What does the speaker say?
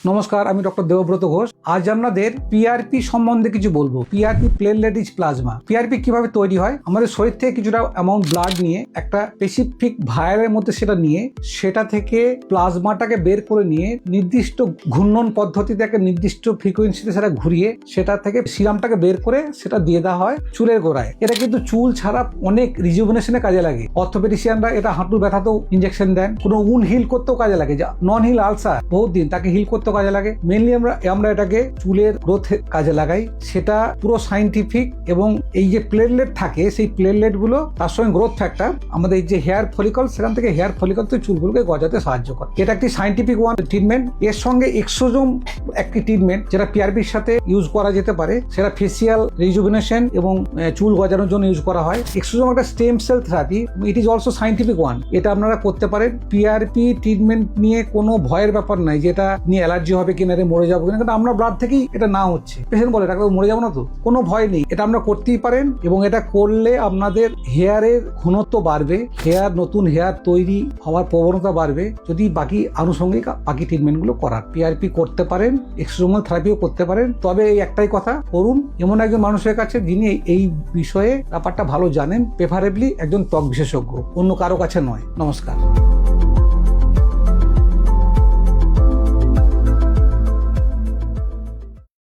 নমস্কার, আমি ডক্টর দেবব্রত ঘোষ। আজ আপনাদের পিআরপি সম্বন্ধে কিছু বলবো। PRP platelet rich plasma. PRP কিভাবে তৈরি হয়? আমাদের শরীর থেকে কিছুটা অ্যামাউন্ট ব্লাড নিয়ে একটা স্পেসিফিক ভায়ারের মধ্যে সেটা নিয়ে সেটা থেকে প্লাজমাটাকে বের করে নিয়ে নির্দিষ্ট ঘূর্ণন পদ্ধতিতে একটা নির্দিষ্ট ফ্রিকোয়েন্সিতে সেটা ঘুরিয়ে সেটা থেকে সিরামটাকে বের করে সেটা দিয়ে দেওয়া হয় চুলের গোড়ায়। এটা কিন্তু চুল ছাড়া অনেক রিজুভেনেশনে কাজে লাগে। অর্থোপেডিশিয়ানরা এটা হাঁটুর ব্যথাতেও ইনজেকশন দেন, কোনো উন হিল করতেও কাজে লাগে। যা নন হিল আলসার বহুত দিন তাকে হিল করতেও কাজে লাগে। মেনলি আমরা এটাকে চুলের গ্রোথ কাজে লাগাই। সেটা পুরো সাইন্টিফিক। এবং এই যে প্লেটলেট থাকে সেই প্লেটলেট গুলো তার সঙ্গে গ্রোথ ফ্যাক্টর আমাদের এই যে হেয়ার ফলিকল, সেখান থেকে হেয়ার ফলিকল থেকে চুলগুলোকে গজাতে সাহায্য করে। এটা একটি সাইন্টিফিক ট্রিটমেন্ট। এর সঙ্গে এক্সোজোম একটি ট্রিটমেন্ট যেটা পিআরপির সাথে ইউজ করা যেতে পারে। সেটা ফেসিয়াল রিজুভিনেশন এবং চুল গজানোর জন্য ইউজ করা হয়। এক্সোজোম একটা stem cell therapy. It is also scientific one. এটা আপনারা করতে পারেন। পিআরপি ট্রিটমেন্ট নিয়ে কোনো ভয়ের ব্যাপার নাই যে এটা নিয়ে অ্যালার্জি হবে কিনা, মরে যাবো কিনা। আমরা ব্লাড থেকেই এটা না হচ্ছে। পেশেন্ট বলে ডাক্তার মরে যাবো না তো? কোনো ভয় নেই, এটা আমরা করতেই পারেন। এবং এটা করলে আপনাদের হেয়ারের ঘনত্ব বাড়বে, নতুন হেয়ার তৈরি হওয়ার প্রবণতা বাড়বে যদি বাকি আনুষঙ্গিক বাকি ট্রিটমেন্টগুলো করার। পিআরপি করতে পারেন, এক্সোজোমাল থেরাপিও করতে পারেন। তবে এই একটাই কথা, করুন এমন একজন মানুষের কাছে যিনি এই বিষয়ে ব্যাপারটা ভালো জানেন, প্রেফারেবলি একজন ত্বক বিশেষজ্ঞ, অন্য কারো কাছে নয়। নমস্কার।